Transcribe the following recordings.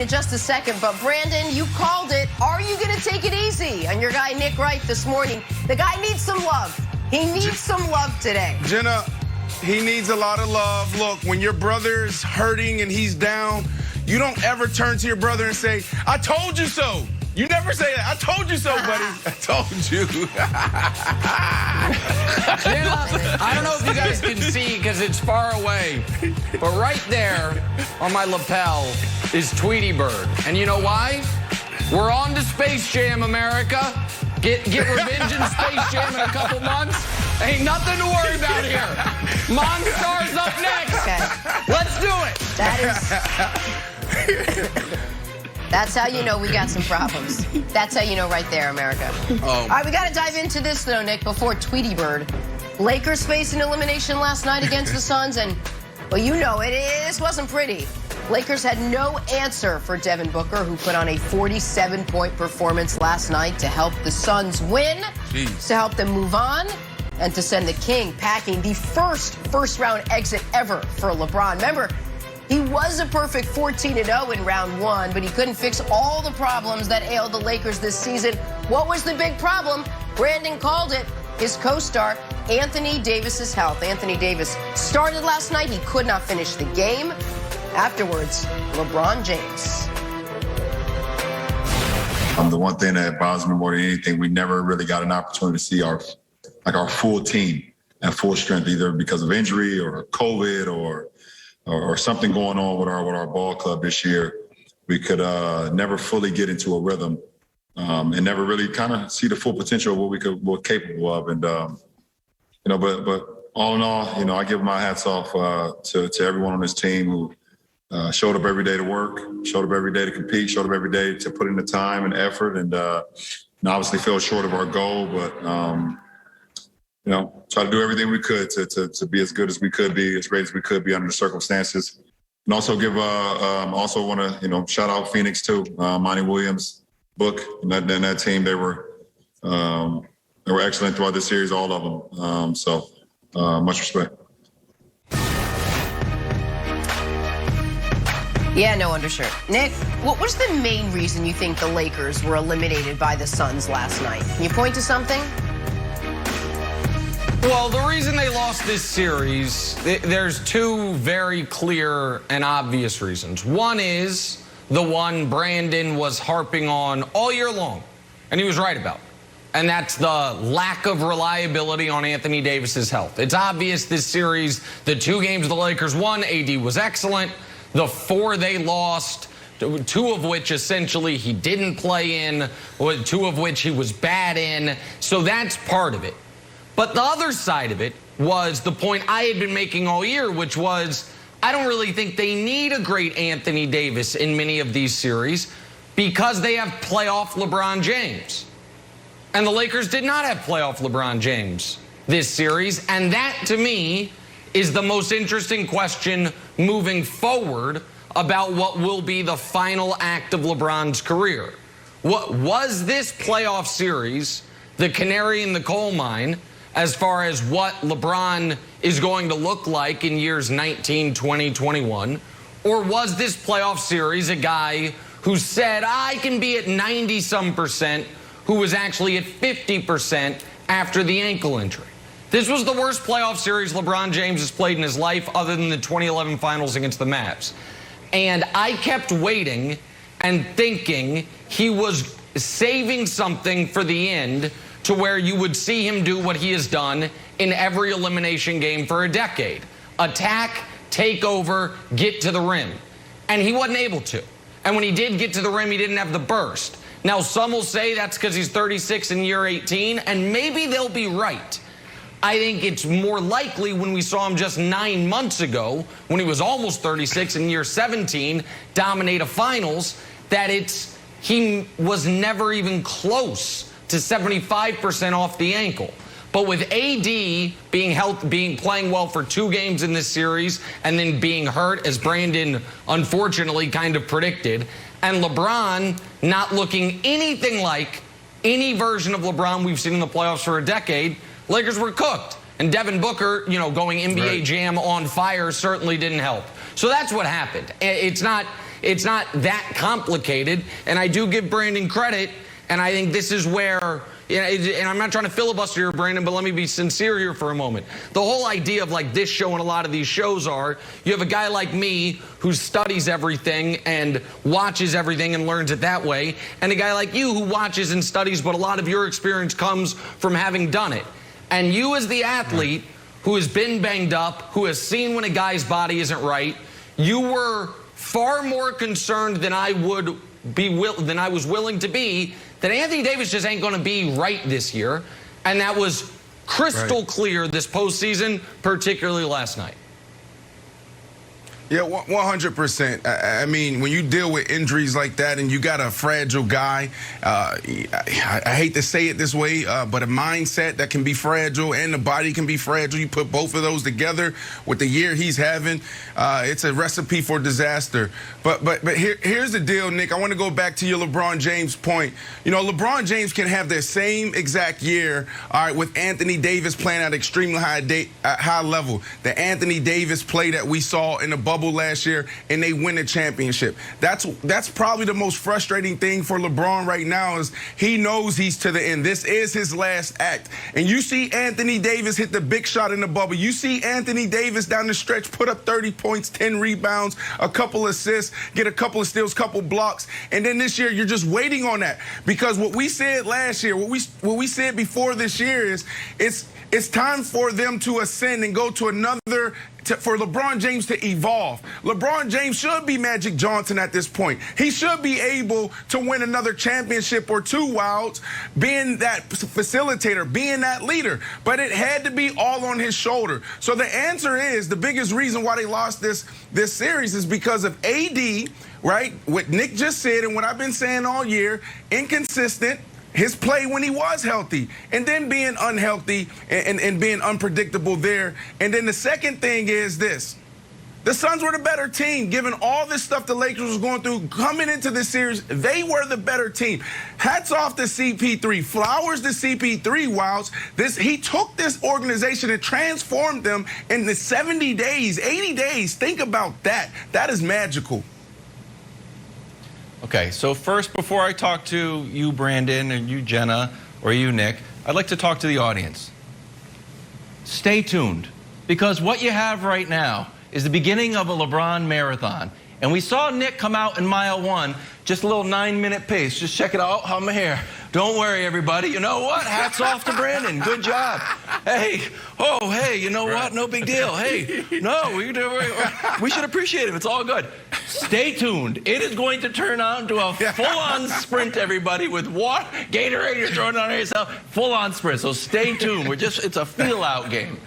In just a second, but Brandon, you called it. Are you going to take it easy on your guy Nick Wright this morning? The guy needs some love. He needs some love today. Jenna, he needs a lot of love. Look, when your brother's hurting and he's down, you don't ever turn to your brother and say, I told you so. You never say that. I told you so, buddy. I told you. Jenna, I don't know if you guys can see because it's far away, but right there on my lapel is Tweety Bird. And you know why? We're on to Space Jam, America. Get revenge in Space Jam in a couple months. Ain't nothing to worry about here. Monstar's up next. Okay. Let's do it. That's how you know we got some problems. That's how you know right there, America. All right, we got to dive into this, though, Nick, before Tweety Bird. Lakers faced an elimination last night against the Suns, and, well, you know it. This wasn't pretty. Lakers had no answer for Devin Booker, who put on a 47-point performance last night to help the Suns win, to help them move on, and to send the King packing the first-round exit ever for LeBron. Remember, he was a perfect 14-0 in round one, but he couldn't fix all the problems that ailed the Lakers this season. What was the big problem? Brandon called it. His co-star, Anthony Davis's health. Anthony Davis started last night. He could not finish the game. Afterwards, LeBron James. The one thing that bothers me more than anything, we never really got an opportunity to see our full team at full strength, either because of injury or COVID or something going on with our ball club this year. We could never fully get into a rhythm and never really kind of see the full potential of what we're capable of. And but all in all, I give my hats off to everyone on this team who showed up every day to work, showed up every day to compete, showed up every day to put in the time and effort, and obviously fell short of our goal, but try to do everything we could to be as good as we could be, as great as we could be under the circumstances. And also also want to, shout out Phoenix too, Monty Williams, Book, and that team. They were excellent throughout the series, all of them. So much respect. Yeah, no undershirt. Nick, what was the main reason you think the Lakers were eliminated by the Suns last night? Can you point to something? Well, the reason they lost this series, there's two very clear and obvious reasons. One is the one Brandon was harping on all year long, and he was right about. And that's the lack of reliability on Anthony Davis's health. It's obvious this series, the two games the Lakers won, AD was excellent. The four they lost, two of which essentially he didn't play in, two of which he was bad in. So that's part of it. But the other side of it was the point I had been making all year, which was I don't really think they need a great Anthony Davis in many of these series because they have playoff LeBron James. And the Lakers did not have playoff LeBron James this series. And that, to me, is the most interesting question moving forward about what will be the final act of LeBron's career. What was this playoff series the canary in the coal mine as far as what LeBron is going to look like in years 19, 20, 21? Or was this playoff series a guy who said, I can be at 90-some%, who was actually at 50% after the ankle injury? This was the worst playoff series LeBron James has played in his life other than the 2011 finals against the Mavs. And I kept waiting and thinking he was saving something for the end to where you would see him do what he has done in every elimination game for a decade. Attack, take over, get to the rim. And he wasn't able to. And when he did get to the rim, he didn't have the burst. Now, some will say that's because he's 36 in year 18, and maybe they'll be right. I think it's more likely when we saw him just 9 months ago, when he was almost 36 in year 17, dominate a finals, that he was never even close to 75% off the ankle. But with AD playing well for 2 games in this series and then being hurt, as Brandon unfortunately kind of predicted, and LeBron not looking anything like any version of LeBron we've seen in the playoffs for a decade, Lakers were cooked. And Devin Booker, going NBA Jam on fire certainly didn't help. So that's what happened. It's not It's not that complicated, and I do give Brandon credit, and I think this is where, and I'm not trying to filibuster here, Brandon, but let me be sincere here for a moment. The whole idea of like this show and a lot of these shows are, you have a guy like me who studies everything and watches everything and learns it that way, and a guy like you who watches and studies, but a lot of your experience comes from having done it. And you as the athlete who has been banged up, who has seen when a guy's body isn't right, you were far more concerned than I was willing to be that Anthony Davis just ain't going to be right this year, and that was crystal clear this postseason, particularly last night. Yeah, 100%. I mean, when you deal with injuries like that and you got a fragile guy, I hate to say it this way, but a mindset that can be fragile and the body can be fragile. You put both of those together with the year he's having, it's a recipe for disaster. But here's the deal, Nick. I want to go back to your LeBron James point. You know, LeBron James can have the same exact year, all right, with Anthony Davis playing at extremely high level. The Anthony Davis play that we saw in the bubble last year, and they win the championship. That's probably the most frustrating thing for LeBron right now is he knows he's to the end. This is his last act. And you see Anthony Davis hit the big shot in the bubble. You see Anthony Davis down the stretch put up 30 points, 10 rebounds, a couple assists, get a couple of steals, couple blocks. And then this year, you're just waiting on that. Because what we said last year, what we said before this year is it's time for them to ascend and go to another, for LeBron James to evolve. LeBron James should be Magic Johnson at this point. He should be able to win another championship or two Wilds, being that facilitator, being that leader. But it had to be all on his shoulder. So the answer is, the biggest reason why they lost this series is because of AD, right? What Nick just said and what I've been saying all year, inconsistent. His play when he was healthy, and then being unhealthy and being unpredictable there. And then the second thing is this. The Suns were the better team, given all this stuff the Lakers was going through. Coming into this series, they were the better team. Hats off to CP3. Flowers to CP3, Wilds. He took this organization and transformed them in the 70 days, 80 days. Think about that. That is magical. Okay, so first, before I talk to you, Brandon, and you, Jenna, or you, Nick, I'd like to talk to the audience. Stay tuned, because what you have right now is the beginning of a LeBron marathon. And we saw Nick come out in mile one, just a little 9-minute pace. Just check it out. How my hair. Don't worry, everybody. You know what? Hats off to Brandon. Good job. Hey, hey, you know what? No big deal. Hey, no, we should appreciate it. It's all good. Stay tuned. It is going to turn out into a full-on sprint, everybody, with water, Gatorade, you're throwing it on yourself, full-on sprint. So stay tuned. It's a feel-out game.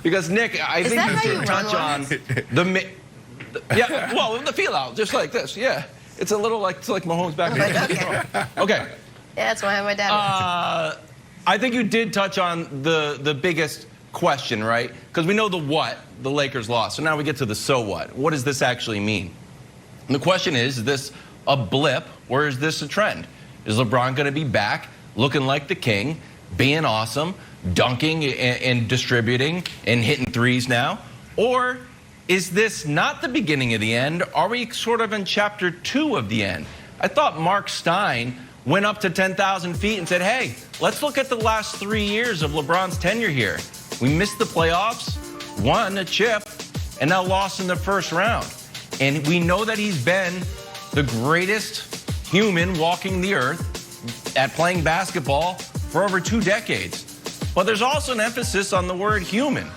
Because, Nick, I think you should touch on the feel-out, just like this, yeah. It's a little like Mahomes back there. Okay. Yeah, that's why I have my dad. I think you did touch on the biggest question, right? Because we know the what, the Lakers lost. So now we get to the so what. What does this actually mean? And the question is this a blip or is this a trend? Is LeBron going to be back looking like the king, being awesome, dunking and distributing and hitting threes now? Or is this not the beginning of the end? Are we sort of in chapter 2 of the end? I thought Mark Stein went up to 10,000 feet and said, hey, let's look at the last 3 years of LeBron's tenure here. We missed the playoffs, won a chip, and now lost in the first round. And we know that he's been the greatest human walking the earth at playing basketball for over 2 decades. But there's also an emphasis on the word human.